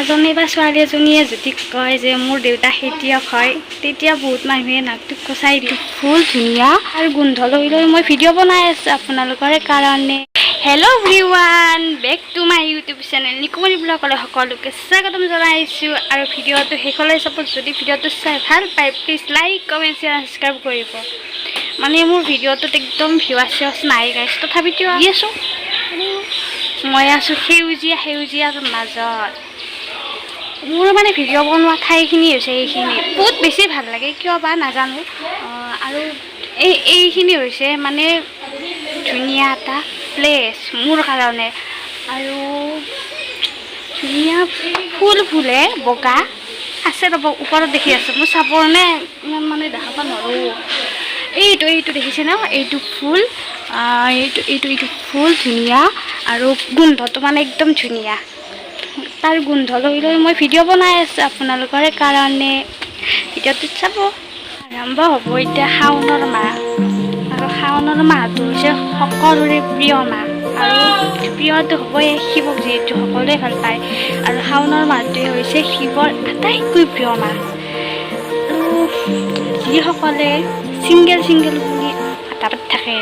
ল'ৰাজনে বা ছোৱালী এজনীয়ে যদি কয় যে মোৰ দেউতা খেতিয়ক হয়, তেতিয়া বহুত মানুহে নাকটো কচাই দিয়ে। ফুল ধুনীয়া আৰু গোন্ধ লৈ লৈ মই ভিডিঅ' বনাই আছোঁ আপোনালোকৰ কাৰণে। Hello' everyone, back to my YouTube channel Nikumoni ব্লগলৈ সকলোকে স্বাগতম জনাইছোঁ। আৰু ভিডিঅ'টো শেষলৈ চাব। যদি ভিডিঅ'টো চাই ভাল পায় please like comment share subscribe কৰিব। মানে মোৰ ভিডিঅ'টোত একদম ভিউৱাৰ্ছ নাই গাইছ, তথাপিতো দি আছোঁ। মই আছোঁ সেউজীয়াৰ মাজত। মোৰ মানে ভিডিঅ' বনোৱা ঠাইখিনি হৈছে এইখিনি, বহুত বেছি ভাল লাগে কিয় বা নাজানো। আৰু এইখিনি হৈছে মানে ধুনীয়া এটা প্লেচ মোৰ কাৰণে। আৰু ধুনীয়া ফুল ফুলে বগা আছে, ৰ'ব ওপৰত দেখি আছোঁ। মোৰ চাপৰনে ইমান মানে দেখাব নোৱাৰোঁ। এইটো দেখিছে ন, এইটো ফুল এইটো ফুল ধুনীয়া আৰু গোন্ধটো মানে একদম ধুনীয়া। তাৰ গোন্ধ লৈ লৈ মই ভিডিঅ' বনাই আছোঁ আপোনালোকৰ কাৰণে। ভিডিঅ'টোত চাব। আৰম্ভ হ'ব এতিয়া শাওণৰ মাহ, আৰু শাওণৰ মাহটো হৈছে সকলোৰে প্ৰিয় মাহ। আৰু প্ৰিয়টো হ'বই শিৱক, যিহেতু সকলোৱে ভাল পায়। আৰু শাওণৰ মাহটোৱে হৈছে শিৱৰ আটাইতকৈ প্ৰিয় মাহ। আৰু যিসকলে ছিংগেল বুলি কথা পাতি থাকে,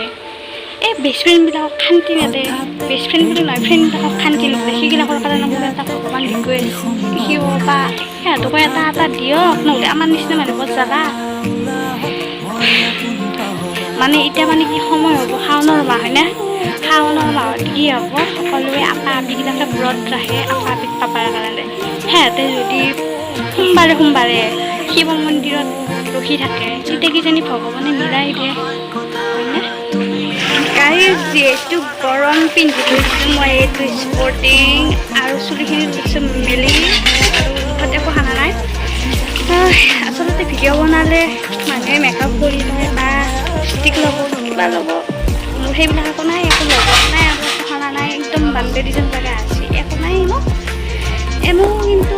এই বেষ্ট ফ্ৰেণ্ডবিলাকক শান্তি নিদিয়ে। বেষ্ট ফ্ৰেণ্ড বুলি নহয়, ফ্ৰেণ্ডবিলাকক শান্তি নিদিয়ে। সেইবিলাকৰ কাৰণে মোৰ এটা ভগৱান ৰিকুৱেষ্ট, শিৱ বা সিহঁতকো এটা দিয়ক, নহ'লে আমাৰ নিচিনা মানুহবোৰ জাগা। মানে এতিয়া মানে কি সময় হ'ব, শাওণৰ মাহ হয়নে? শাওণৰ মাহত কি হ'ব, সকলোৱে আপা আপিবিলাকে ব্ৰত ৰাখে আপা আপিক পাবৰ কাৰণে। সিহঁতে যদি সোমবাৰে শিৱ মন্দিৰত ৰখি থাকে, তেতিয়া কিজানি ভগৱানে মিলাই দিয়ে হয়নে? গাইজ, যিহেতু গৰম পিন্ধি লৈছোঁ মই এইটো স্পৰ্টিং, আৰু চুলিখিনি লৈছোঁ মেলি, আৰু মুখত একো সানা নাই। আচলতে ভিডিঅ' বনালে মানুহে মেকআপ কৰি লয় বা লিপষ্টিক ল'ব, কিবা ল'ব। মোৰ সেইবিলাক একো নাই, একো লগত নাই, আৰু একো সানা নাই। একদম বানবেৰি যেন জেগা আছে, একো নাই ন। এনেও কিন্তু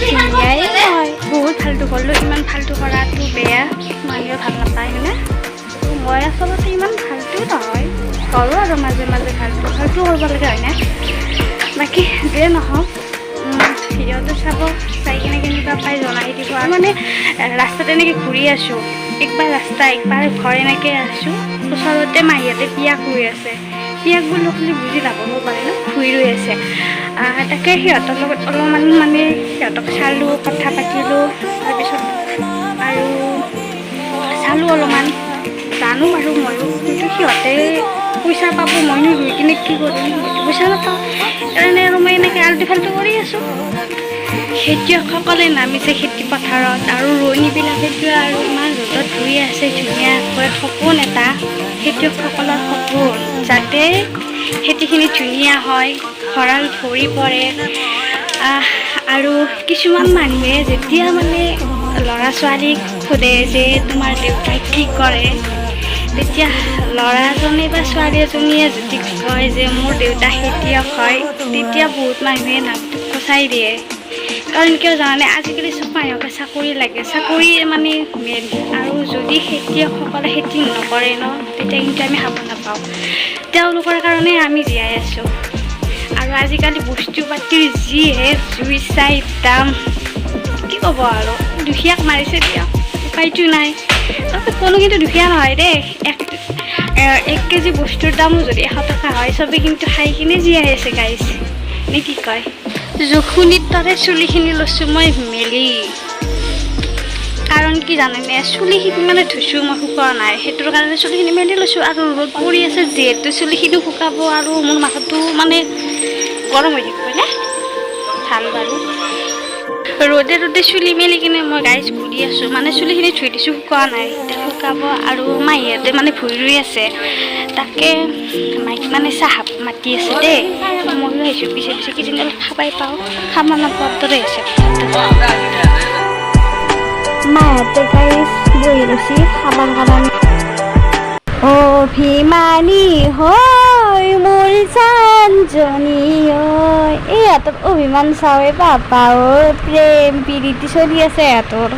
ধুনীয়াই হয়, বহুত ফাল্টু কৰিলোঁ। ইমান ফাল্টু কৰাটো বেয়া, মানুহে ভাল নাপায় হয়নে? মই আচলতে ইমান ফাল্টু নহয়, কৰোঁ আৰু মাজে ফাল্টু কৰিব লাগে হয়নে? বাকী যিয়ে নহওক, ভিডিঅ'টো চাব, চাই কিনে কেনেকুৱা পাই জনাই দিব। আৰু মানে ৰাস্তাত এনেকৈ ঘূৰি আছোঁ, একবাৰ ৰাস্তা একবাৰ ঘৰ এনেকৈ আছোঁ। ওচৰতে মাহীহঁতে পিয়াক ৰুই আছে। পিয়াক বুলি ক'লে বুজি নাপাব পাৰে ন, ভুই ৰুই আছে। তাকে সিহঁতৰ লগত অলপমান মানে সিহঁতক চালোঁ, কথা পাতিলোঁ। তাৰপিছত আৰু চালোঁ অলপমান, জানো বাৰু ময়ো, কিন্তু সিহঁতে পইচা পাব, মইনো ৰুই কিনে কি কৰিম, মইতো পইচা নাপাওঁ। সেইকাৰণে আৰু মই এনেকৈ আল্টু ফাল্টু কৰি আছোঁ। খেতিয়কসকলে নামিছে খেতি পথাৰত, আৰু ৰোৱনীবিলাকেতো আৰু ইমান ৰ'দত ৰুই আছে ধুনীয়াকৈ। সপোন এটা, খেতিয়কসকলৰ সপোন, যাতে খেতিখিনি ধুনীয়া হয়, ভঁৰাল ভৰি পৰে। আৰু কিছুমান মানুহে যেতিয়া মানে ল'ৰা ছোৱালীক সোধে যে তোমাৰ দেউতাই কি কৰে, তেতিয়া ল'ৰাজনে বা ছোৱালী এজনীয়ে যদি কয় যে মোৰ দেউতা খেতিয়ক হয়, তেতিয়া বহুত মানুহে নাকটো কচাই দিয়ে। কাৰণ কিয় জানানে, আজিকালি চব মানুহকে চাকৰি লাগে, চাকৰি মানে মেইন। আৰু যদি খেতিয়কসকলে খেতি নকৰে ন, তেতিয়া কিন্তু আমি খাব নাপাওঁ। তেওঁলোকৰ কাৰণে আমি জীয়াই আছোঁ। আৰু আজিকালি বস্তু পাতিৰ যিহে জুই চাই দাম, কি ক'ব আৰু, দুখীয়াক মাৰিছে দিয়ক, উপায়তো নাই। কোনো কিন্তু দুখীয়া নহয় দেই। 1 কেজি বস্তুৰ দামো যদি 100 টকা হয়, চবেই কিন্তু খাই কিনে জীয়াই আছে গাইজ, নে কি কয়? জুখুনিৰ দৰে চুলিখিনি লৈছোঁ মই মেলি। কাৰণ কি জানেনে, চুলিখিনি মানে ধুইছোঁ মই, শুকোৱা নাই, সেইটোৰ কাৰণে চুলিখিনি মেলি লৈছোঁ। আৰু ৰ'দ পৰি আছে যিহেতু, চুলিখিনি শুকাব আৰু মোৰ মাথাটো মানে গৰম হৈ থাকিব নে, ভাল বাৰু। ৰ'দে চুলি মেলি কিনে মই গাইজ ঘূৰি আছোঁ। মানে চুলিখিনি ধুই দিছোঁ, শুকোৱা নাই, এতিয়া শুকাব। আৰু মাহীহঁতে মানে ভুই ৰুই আছে, তাকে মাইক মানে চাহ মাতি আছে দেই। ময়ো আহিছোঁ পিছে কিজানি অলপ খাবাই পাওঁ, খাব নাপাওঁ দৰে হৈছে। মাহঁতে গাইজ বহি লৈছে খাবৰ কাৰণে। অভিমানী হৈ মোৰ জানজনী ঐ, ইহঁতৰ অভিমান চাওঁৱে বাপা ঐ, প্ৰেম প্ৰীতি চলি আছে ইহঁতৰ।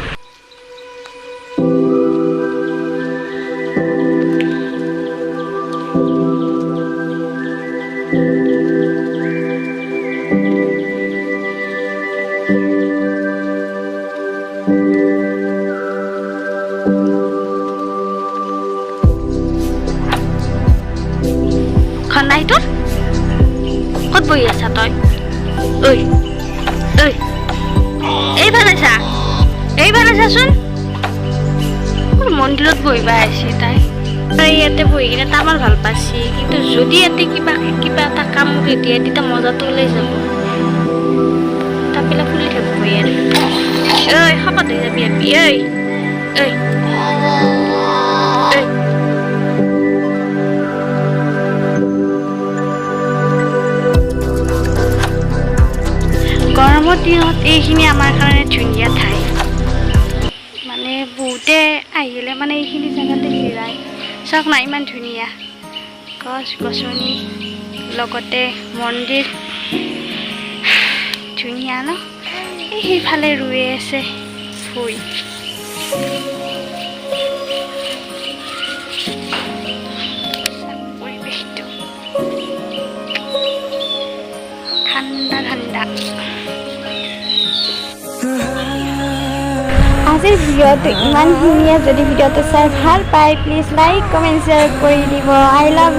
বহি আছা তই ঐ ঐ এইফালে চাচোন মন্দিৰত বহিবা আহিছে তাই ইয়াতে বহি কিনে তামাৰ ভাল পাইছে কিন্তু যদি ইয়াতে কিবা এটা কাম কৰি দিয়ে তেতিয়া মজাটো ওলাই যাব তাপিলা ফুলি থাকিব ইয়াৰ ঐ শপত হৈ যাবি আপি ঐ গৰমৰ দিনত এইখিনি আমাৰ কাৰণে ধুনীয়া ঠাই মানে বহুতে আহিলে মানে এইখিনি জেগাতে জিৰাই চাওক না ইমান ধুনীয়া গছ গছনি লগতে মন্দিৰ ধুনীয়া ন এই সেইফালে ৰুই আছে ফুল পৰিৱেশটো ঠাণ্ডা ঠাণ্ডা আজিৰ ভিডিঅ'টো ইমান ধুনীয়া যদি ভিডিঅ'টো চাই ভাল পায় প্লিজ লাইক কমেণ্ট শ্বেয়াৰ কৰি দিব আই লাভ